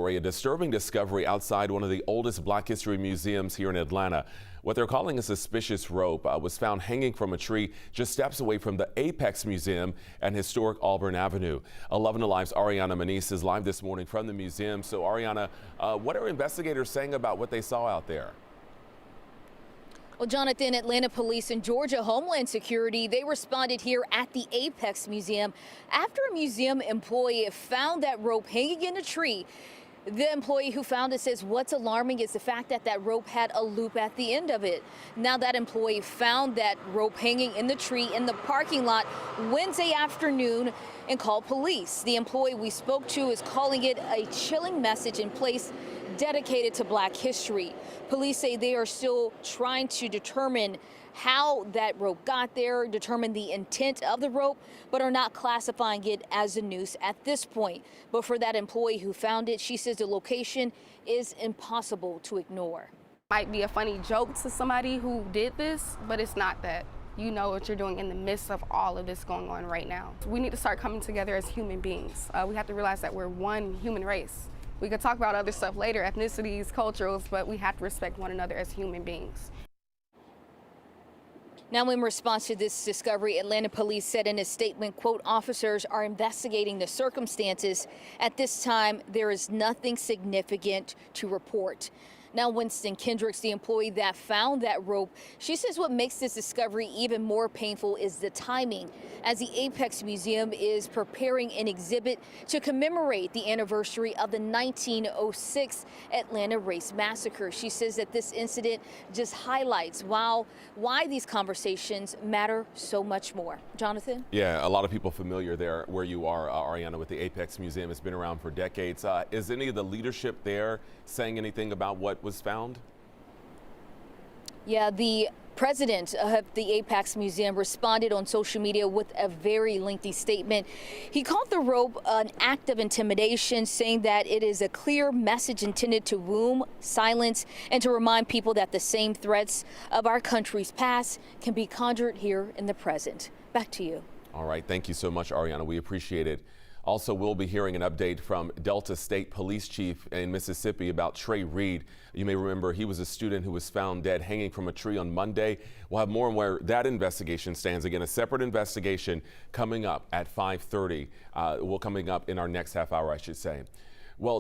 A disturbing discovery outside one of the oldest Black history museums here in Atlanta. What they're calling a suspicious rope was found hanging from a tree just steps away from the Apex Museum and historic Auburn Avenue. 11 Alive's Ariana Manise is live this morning from the museum. So Ariana, what are investigators saying about what they saw out there? Well, Jonathan, Atlanta police and Georgia Homeland Security, they responded here at the Apex Museum after a museum employee found that rope hanging in a tree. The employee who found it says what's alarming is the fact that that rope had a loop at the end of it. Now that employee found that rope hanging in the tree in the parking lot Wednesday afternoon and called police. The employee we spoke to is calling it a chilling message in place dedicated to Black history. Police say they are still trying to determine how that rope got there, determine the intent of the rope, but are not classifying it as a noose at this point. But for that employee who found it, she says the location is impossible to ignore. Might be a funny joke to somebody who did this, but it's not that. You know what you're doing in the midst of all of this going on right now. We need to start coming together as human beings. We have to realize that we're one human race. We could talk about other stuff later, ethnicities, cultures, but we have to respect one another as human beings. Now, in response to this discovery, Atlanta police said in a statement, quote, officers are investigating the circumstances. At this time, there is nothing significant to report. Now, Winston Kendricks, the employee that found that rope, she says what makes this discovery even more painful is the timing, as the Apex Museum is preparing an exhibit to commemorate the anniversary of the 1906 Atlanta Race Massacre. She says that this incident just highlights why these conversations matter so much more. Jonathan? Yeah, a lot of people familiar there where you are, Ariana, with the Apex Museum. It's been around for decades. Is any of the leadership there saying anything about what was found? Yeah, the president of the Apex Museum responded on social media with a very lengthy statement. He called the rope an act of intimidation, saying that it is a clear message intended to womb silence and to remind people that the same threats of our country's past can be conjured here in the present. Back to you. All right. Thank you so much, Ariana. We appreciate it. Also, we'll be hearing an update from Delta State Police Chief in Mississippi about Trey Reed. You may remember he was a student who was found dead hanging from a tree on Monday. We'll have more on where that investigation stands. Again, a separate investigation coming up at 5:30. Coming up in our next half hour, I should say. Well,